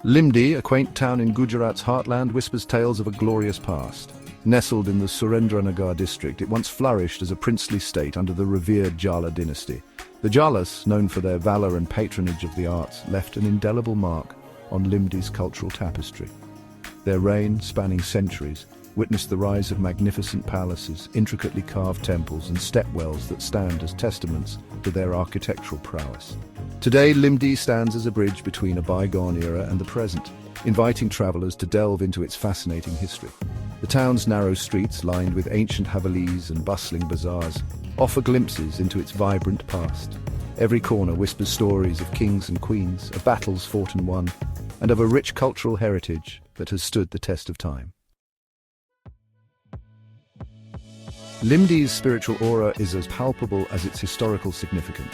Limbdi, a quaint town in Gujarat's heartland, whispers tales of a glorious past. Nestled in the Surendranagar district, it once flourished as a princely state under the revered Jala dynasty. The Jalas, known for their valor and patronage of the arts, left an indelible mark on Limbdi's cultural tapestry. Their reign, spanning centuries, witnessed the rise of magnificent palaces, intricately carved temples and stepwells that stand as testaments to their architectural prowess. Today, Limbdi stands as a bridge between a bygone era and the present, inviting travelers to delve into its fascinating history. The town's narrow streets, lined with ancient havelis and bustling bazaars, offer glimpses into its vibrant past. Every corner whispers stories of kings and queens, of battles fought and won, and of a rich cultural heritage that has stood the test of time. Limbdi's spiritual aura is as palpable as its historical significance.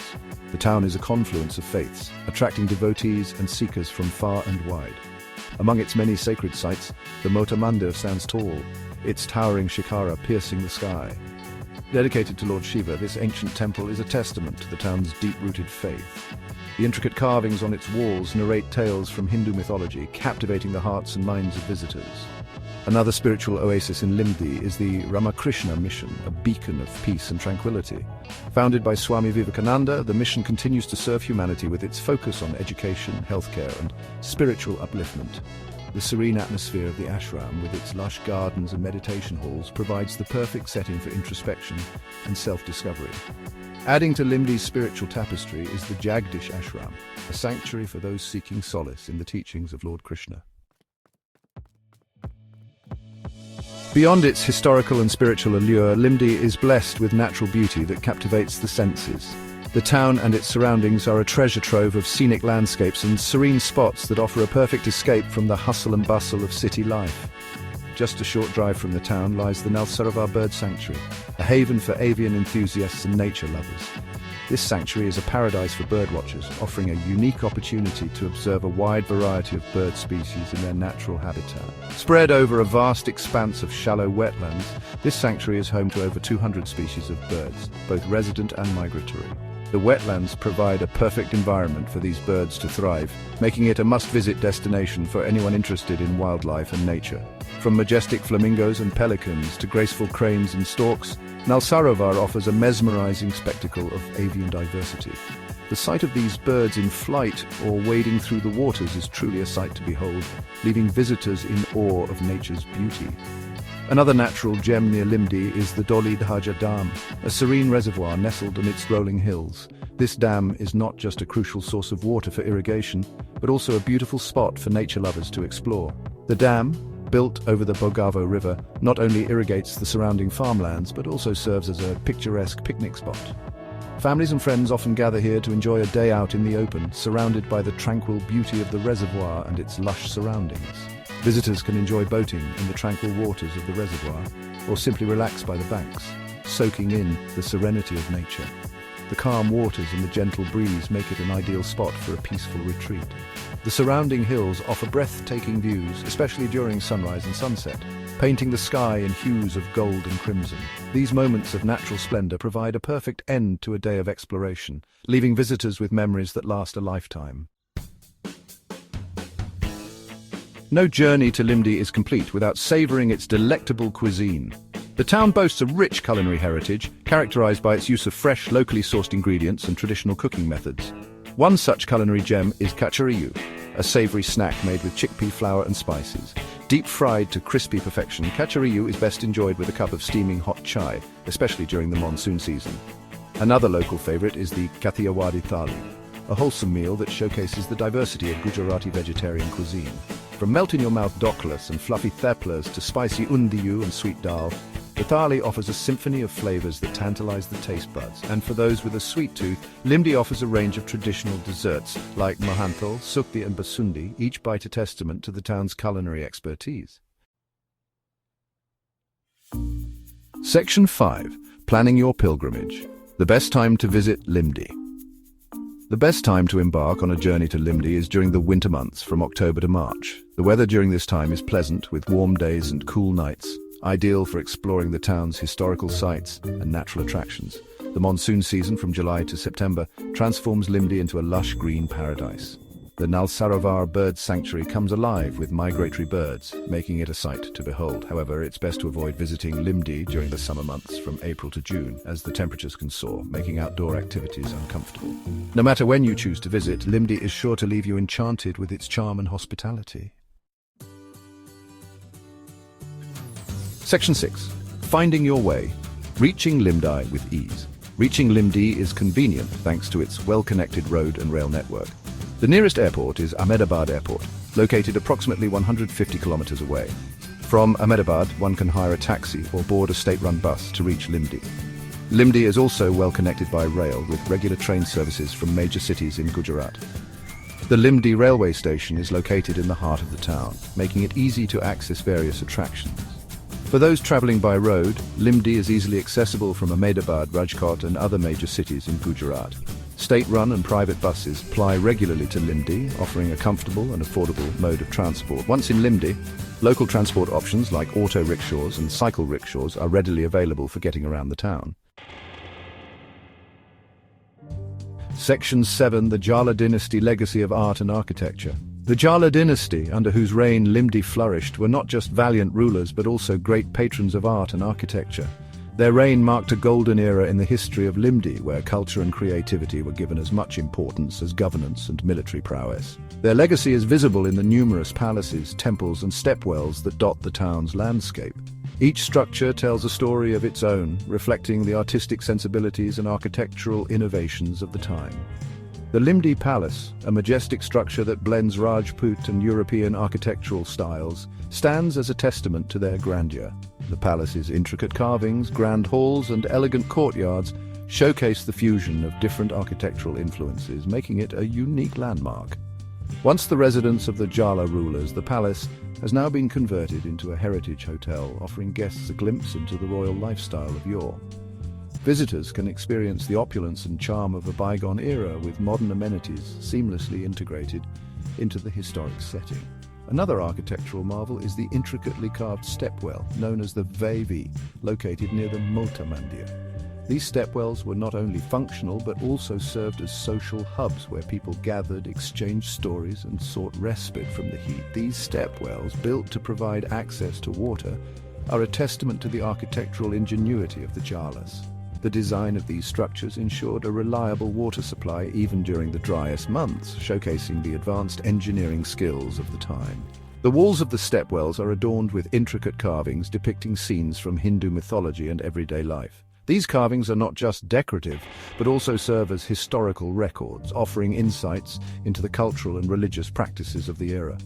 The town is a confluence of faiths, attracting devotees and seekers from far and wide. Among its many sacred sites, the Mota Mandir stands tall, its towering shikara piercing the sky. Dedicated to Lord Shiva, this ancient temple is a testament to the town's deep-rooted faith. The intricate carvings on its walls narrate tales from Hindu mythology, captivating the hearts and minds of visitors. Another spiritual oasis in Limbdi is the Ramakrishna Mission, a beacon of peace and tranquility. Founded by Swami Vivekananda, the mission continues to serve humanity with its focus on education, healthcare, and spiritual upliftment. The serene atmosphere of the ashram, with its lush gardens and meditation halls, provides the perfect setting for introspection and self-discovery. Adding to Limbdi's spiritual tapestry is the Jagdish Ashram, a sanctuary for those seeking solace in the teachings of Lord Krishna. Beyond its historical and spiritual allure, Limbdi is blessed with natural beauty that captivates the senses. The town and its surroundings are a treasure trove of scenic landscapes and serene spots that offer a perfect escape from the hustle and bustle of city life. Just a short drive from the town lies the Nalsarovar Bird Sanctuary, a haven for avian enthusiasts and nature lovers. This sanctuary is a paradise for birdwatchers, offering a unique opportunity to observe a wide variety of bird species in their natural habitat. Spread over a vast expanse of shallow wetlands, this sanctuary is home to over 200 species of birds, both resident and migratory. The wetlands provide a perfect environment for these birds to thrive, making it a must-visit destination for anyone interested in wildlife and nature. From majestic flamingos and pelicans to graceful cranes and storks, Nalsarovar offers a mesmerizing spectacle of avian diversity. The sight of these birds in flight or wading through the waters is truly a sight to behold, leaving visitors in awe of nature's beauty. Another natural gem near Limbdi is the Doli Dhaja Dam, a serene reservoir nestled amidst rolling hills. This dam is not just a crucial source of water for irrigation, but also a beautiful spot for nature lovers to explore. The dam, built over the Bogavo River, not only irrigates the surrounding farmlands, but also serves as a picturesque picnic spot. Families and friends often gather here to enjoy a day out in the open, surrounded by the tranquil beauty of the reservoir and its lush surroundings. Visitors can enjoy boating in the tranquil waters of the reservoir, or simply relax by the banks, soaking in the serenity of nature. The calm waters and the gentle breeze make it an ideal spot for a peaceful retreat. The surrounding hills offer breathtaking views, especially during sunrise and sunset, painting the sky in hues of gold and crimson. These moments of natural splendor provide a perfect end to a day of exploration, leaving visitors with memories that last a lifetime. No journey to Limbdi is complete without savoring its delectable cuisine. The town boasts a rich culinary heritage, characterized by its use of fresh, locally sourced ingredients and traditional cooking methods. One such culinary gem is kachariyu, a savory snack made with chickpea flour and spices. Deep fried to crispy perfection, kachariyu is best enjoyed with a cup of steaming hot chai, especially during the monsoon season. Another local favorite is the kathiyawadi thali, a wholesome meal that showcases the diversity of Gujarati vegetarian cuisine. From melt-in-your-mouth doklas and fluffy theplas to spicy undiyu and sweet dal, the thali offers a symphony of flavors that tantalize the taste buds. And for those with a sweet tooth, Limbdi offers a range of traditional desserts like mohanthal, sukti and basundi, each bite a testament to the town's culinary expertise. Section 5. Planning your pilgrimage. The best time to visit Limbdi. The best time to embark on a journey to Limbdi is during the winter months, from October to March. The weather during this time is pleasant, with warm days and cool nights, ideal for exploring the town's historical sites and natural attractions. The monsoon season, from July to September, transforms Limbdi into a lush green paradise. The Nalsarovar Bird Sanctuary comes alive with migratory birds, making it a sight to behold. However, it's best to avoid visiting Limbdi during the summer months from April to June, as the temperatures can soar, making outdoor activities uncomfortable. No matter when you choose to visit, Limbdi is sure to leave you enchanted with its charm and hospitality. Section 6. Finding your way. Reaching Limbdi with ease. Reaching Limbdi is convenient thanks to its well-connected road and rail network. The nearest airport is Ahmedabad Airport, located approximately 150 kilometers away. From Ahmedabad, one can hire a taxi or board a state-run bus to reach Limbdi. Limbdi is also well connected by rail with regular train services from major cities in Gujarat. The Limbdi railway station is located in the heart of the town, making it easy to access various attractions. For those traveling by road, Limbdi is easily accessible from Ahmedabad, Rajkot and other major cities in Gujarat. State-run and private buses ply regularly to Limbdi, offering a comfortable and affordable mode of transport. Once in Limbdi, local transport options like auto rickshaws and cycle rickshaws are readily available for getting around the town. Section 7. The Jala Dynasty Legacy of Art and Architecture. The Jala dynasty, under whose reign Limbdi flourished, were not just valiant rulers but also great patrons of art and architecture. Their reign marked a golden era in the history of Limbdi, where culture and creativity were given as much importance as governance and military prowess. Their legacy is visible in the numerous palaces, temples and stepwells that dot the town's landscape. Each structure tells a story of its own, reflecting the artistic sensibilities and architectural innovations of the time. The Limbdi Palace, a majestic structure that blends Rajput and European architectural styles, stands as a testament to their grandeur. The palace's intricate carvings, grand halls and elegant courtyards showcase the fusion of different architectural influences, making it a unique landmark. Once the residence of the Jala rulers, the palace has now been converted into a heritage hotel, offering guests a glimpse into the royal lifestyle of yore. Visitors can experience the opulence and charm of a bygone era with modern amenities seamlessly integrated into the historic setting. Another architectural marvel is the intricately carved stepwell, known as the Vevi, located near the Multa Mandir. These stepwells were not only functional but also served as social hubs where people gathered, exchanged stories and sought respite from the heat. These stepwells, built to provide access to water, are a testament to the architectural ingenuity of the Jalas. The design of these structures ensured a reliable water supply even during the driest months, showcasing the advanced engineering skills of the time. The walls of the stepwells are adorned with intricate carvings depicting scenes from Hindu mythology and everyday life. These carvings are not just decorative, but also serve as historical records, offering insights into the cultural and religious practices of the era.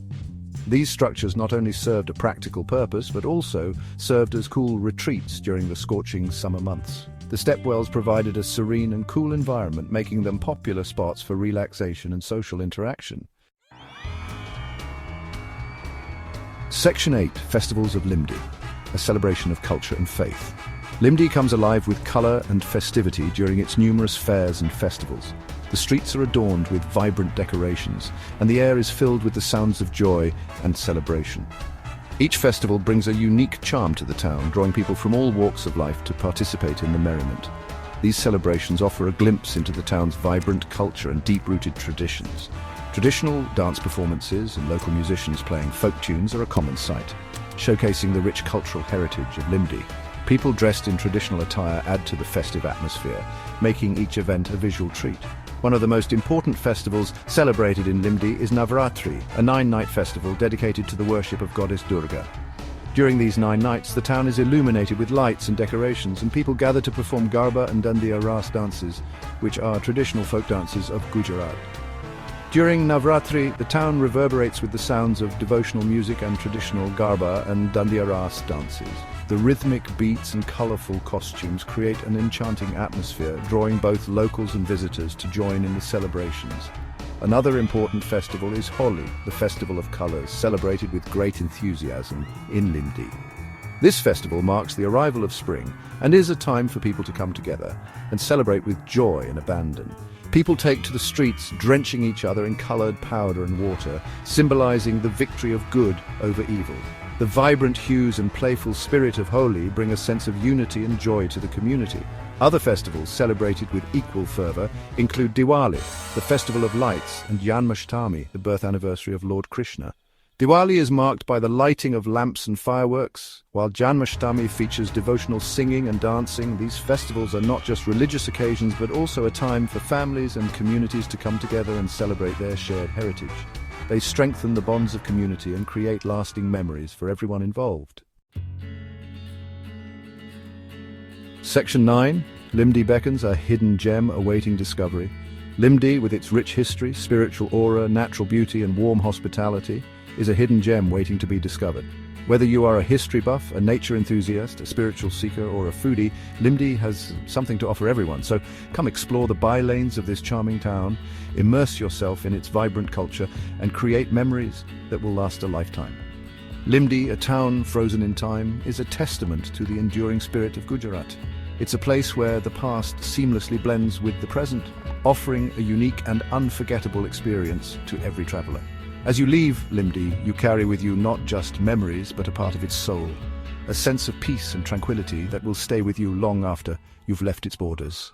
These structures not only served a practical purpose, but also served as cool retreats during the scorching summer months. The stepwells provided a serene and cool environment, making them popular spots for relaxation and social interaction. Section 8. Festivals of Limbdi, a celebration of culture and faith. Limbdi comes alive with color and festivity during its numerous fairs and festivals. The streets are adorned with vibrant decorations, and the air is filled with the sounds of joy and celebration. Each festival brings a unique charm to the town, drawing people from all walks of life to participate in the merriment. These celebrations offer a glimpse into the town's vibrant culture and deep-rooted traditions. Traditional dance performances and local musicians playing folk tunes are a common sight, showcasing the rich cultural heritage of Limbdi. People dressed in traditional attire add to the festive atmosphere, making each event a visual treat. One of the most important festivals celebrated in Limbdi is Navratri, a 9-night festival dedicated to the worship of goddess Durga. During these 9 nights, the town is illuminated with lights and decorations, and people gather to perform Garba and Dandiya Ras dances, which are traditional folk dances of Gujarat. During Navratri, the town reverberates with the sounds of devotional music and traditional Garba and Dandiya Ras dances. The rhythmic beats and colorful costumes create an enchanting atmosphere, drawing both locals and visitors to join in the celebrations. Another important festival is Holi, the festival of colors, celebrated with great enthusiasm in Limbdi. This festival marks the arrival of spring and is a time for people to come together and celebrate with joy and abandon. People take to the streets, drenching each other in colored powder and water, symbolizing the victory of good over evil. The vibrant hues and playful spirit of Holi bring a sense of unity and joy to the community. Other festivals celebrated with equal fervor include Diwali, the festival of lights, and Janmashtami, the birth anniversary of Lord Krishna. Diwali is marked by the lighting of lamps and fireworks, while Janmashtami features devotional singing and dancing. These festivals are not just religious occasions, but also a time for families and communities to come together and celebrate their shared heritage. They strengthen the bonds of community and create lasting memories for everyone involved. Section 9. Limbdi beckons, a hidden gem awaiting discovery. Limbdi, with its rich history, spiritual aura, natural beauty, and warm hospitality, is a hidden gem waiting to be discovered. Whether you are a history buff, a nature enthusiast, a spiritual seeker, or a foodie, Limbdi has something to offer everyone. So come explore the bylanes of this charming town, immerse yourself in its vibrant culture, and create memories that will last a lifetime. Limbdi, a town frozen in time, is a testament to the enduring spirit of Gujarat. It's a place where the past seamlessly blends with the present, offering a unique and unforgettable experience to every traveler. As you leave Limbdi, you carry with you not just memories, but a part of its soul, a sense of peace and tranquility that will stay with you long after you've left its borders.